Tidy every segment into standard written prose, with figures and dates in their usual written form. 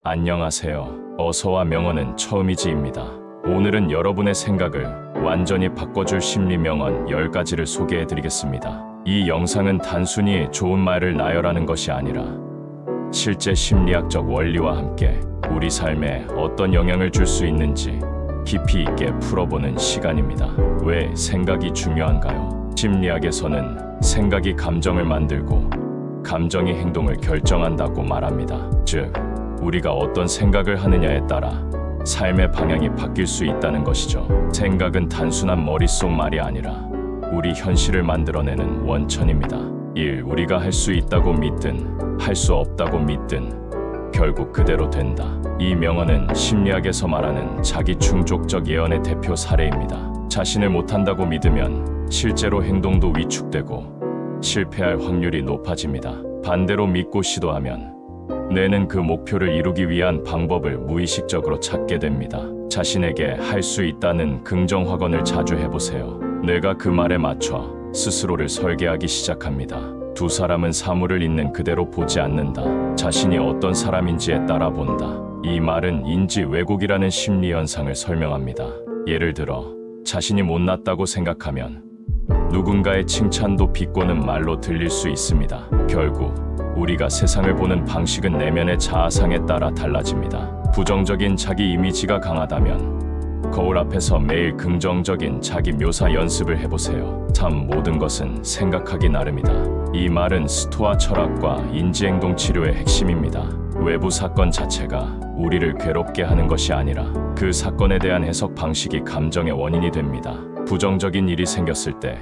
안녕하세요. 어서와 명언은 처음이지입니다. 오늘은 여러분의 생각을 완전히 바꿔줄 심리 명언 10가지를 소개해드리겠습니다. 이 영상은 단순히 좋은 말을 나열하는 것이 아니라 실제 심리학적 원리와 함께 우리 삶에 어떤 영향을 줄 수 있는지 깊이 있게 풀어보는 시간입니다. 왜 생각이 중요한가요? 심리학에서는 생각이 감정을 만들고 감정이 행동을 결정한다고 말합니다. 즉, 우리가 어떤 생각을 하느냐에 따라 삶의 방향이 바뀔 수 있다는 것이죠. 생각은 단순한 머릿속 말이 아니라 우리 현실을 만들어내는 원천입니다. 1. 우리가 할 수 있다고 믿든 할 수 없다고 믿든 결국 그대로 된다. 이 명언은 심리학에서 말하는 자기 충족적 예언의 대표 사례입니다. 자신을 못한다고 믿으면 실제로 행동도 위축되고 실패할 확률이 높아집니다. 반대로 믿고 시도하면 뇌는 그 목표를 이루기 위한 방법을 무의식적으로 찾게 됩니다. 자신에게 할 수 있다는 긍정 확언을 자주 해보세요. 뇌가 그 말에 맞춰 스스로를 설계하기 시작합니다. 두 사람은 사물을 있는 그대로 보지 않는다. 자신이 어떤 사람인지에 따라 본다. 이 말은 인지 왜곡이라는 심리 현상을 설명합니다. 예를 들어 자신이 못났다고 생각하면 누군가의 칭찬도 비꼬는 말로 들릴 수 있습니다. 결국 우리가 세상을 보는 방식은 내면의 자아상에 따라 달라집니다. 부정적인 자기 이미지가 강하다면 거울 앞에서 매일 긍정적인 자기 묘사 연습을 해보세요. 참 모든 것은 생각하기 나름이다. 이 말은 스토아 철학과 인지행동 치료의 핵심입니다. 외부 사건 자체가 우리를 괴롭게 하는 것이 아니라 그 사건에 대한 해석 방식이 감정의 원인이 됩니다. 부정적인 일이 생겼을 때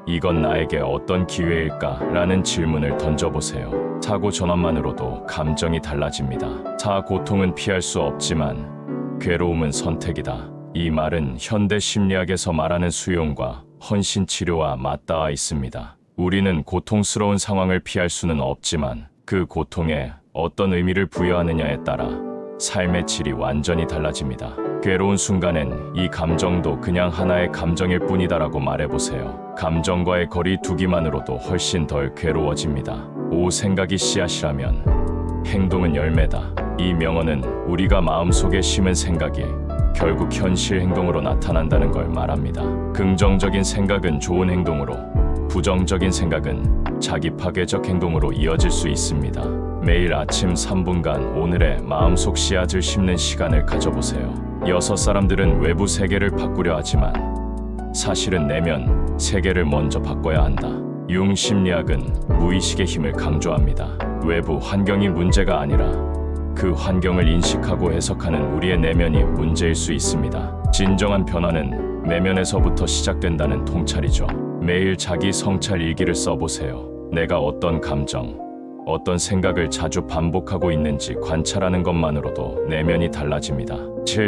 이건 나에게 어떤 기회일까? 라는 질문을 던져보세요. 사고 전환만으로도 감정이 달라집니다. 고통은 피할 수 없지만 괴로움은 선택이다. 이 말은 현대 심리학에서 말하는 수용과 헌신 치료와 맞닿아 있습니다. 우리는 고통스러운 상황을 피할 수는 없지만 그 고통에 어떤 의미를 부여하느냐에 따라 삶의 질이 완전히 달라집니다. 괴로운 순간엔 이 감정도 그냥 하나의 감정일 뿐이다라고 말해보세요. 감정과의 거리 두기만으로도 훨씬 덜 괴로워집니다. 생각이 씨앗이라면 행동은 열매다. 이 명언은 우리가 마음속에 심은 생각이 결국 현실 행동으로 나타난다는 걸 말합니다. 긍정적인 생각은 좋은 행동으로, 부정적인 생각은 자기 파괴적 행동으로 이어질 수 있습니다. 매일 아침 3분간 오늘의 마음속 씨앗을 심는 시간을 가져보세요. 6사람들은 외부 세계를 바꾸려 하지만 사실은 내면 세계를 먼저 바꿔야 한다. 융 심리학은 무의식의 힘을 강조합니다. 외부 환경이 문제가 아니라 그 환경을 인식하고 해석하는 우리의 내면이 문제일 수 있습니다. 진정한 변화는 내면에서부터 시작된다는 통찰이죠. 매일 자기 성찰 일기를 써보세요. 내가 어떤 감정, 어떤 생각을 자주 반복하고 있는지 관찰하는 것만으로도 내면이 달라집니다.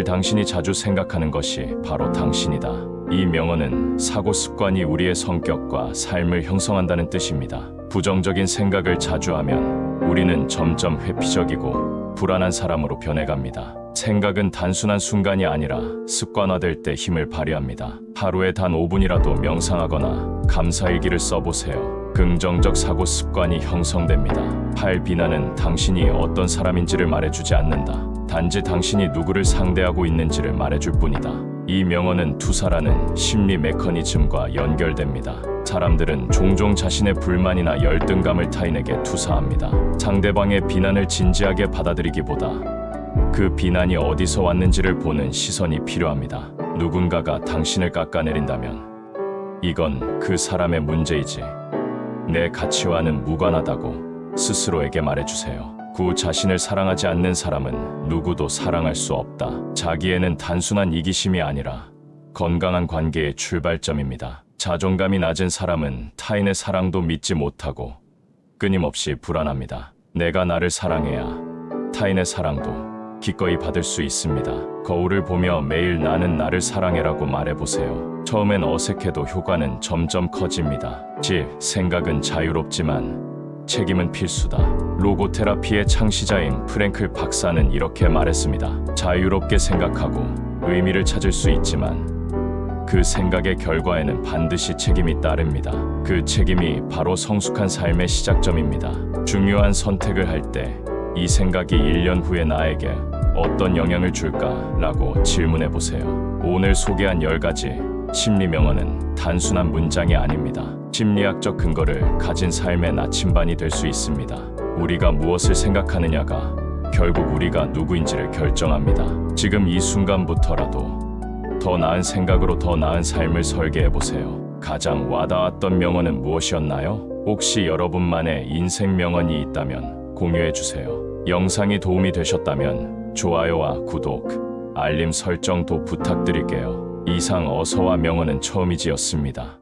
당신이 자주 생각하는 것이 바로 당신이다. 이 명언은 사고 습관이 우리의 성격과 삶을 형성한다는 뜻입니다. 부정적인 생각을 자주 하면 우리는 점점 회피적이고 불안한 사람으로 변해갑니다. 생각은 단순한 순간이 아니라 습관화될 때 힘을 발휘합니다. 하루에 단 5분이라도 명상하거나 감사일기를 써보세요. 긍정적 사고 습관이 형성됩니다. 비난은 당신이 어떤 사람인지를 말해주지 않는다. 단지 당신이 누구를 상대하고 있는지를 말해줄 뿐이다. 이 명언은 투사라는 심리 메커니즘과 연결됩니다. 사람들은 종종 자신의 불만이나 열등감을 타인에게 투사합니다. 상대방의 비난을 진지하게 받아들이기보다 그 비난이 어디서 왔는지를 보는 시선이 필요합니다. 누군가가 당신을 깎아내린다면 이건 그 사람의 문제이지 내 가치와는 무관하다고 스스로에게 말해주세요. 자신을 사랑하지 않는 사람은 누구도 사랑할 수 없다. 자기애는 단순한 이기심이 아니라 건강한 관계의 출발점입니다. 자존감이 낮은 사람은 타인의 사랑도 믿지 못하고 끊임없이 불안합니다. 내가 나를 사랑해야 타인의 사랑도 기꺼이 받을 수 있습니다. 거울을 보며 매일 나는 나를 사랑해라고 말해보세요. 처음엔 어색해도 효과는 점점 커집니다. 생각은 자유롭지만 책임은 필수다. 로고테라피의 창시자인 프랭클 박사는 이렇게 말했습니다. 자유롭게 생각하고 의미를 찾을 수 있지만 그 생각의 결과에는 반드시 책임이 따릅니다. 그 책임이 바로 성숙한 삶의 시작점입니다. 중요한 선택을 할 때 이 생각이 1년 후에 나에게 어떤 영향을 줄까라고 질문해 보세요. 오늘 소개한 10가지 심리 명언은 단순한 문장이 아닙니다. 심리학적 근거를 가진 삶의 나침반이 될 수 있습니다. 우리가 무엇을 생각하느냐가 결국 우리가 누구인지를 결정합니다. 지금 이 순간부터라도 더 나은 생각으로 더 나은 삶을 설계해 보세요. 가장 와닿았던 명언은 무엇이었나요? 혹시 여러분만의 인생 명언이 있다면 공유해 주세요. 영상이 도움이 되셨다면 좋아요와 구독, 알림 설정도 부탁드릴게요. 이상 어서와 명언은 처음이지였습니다.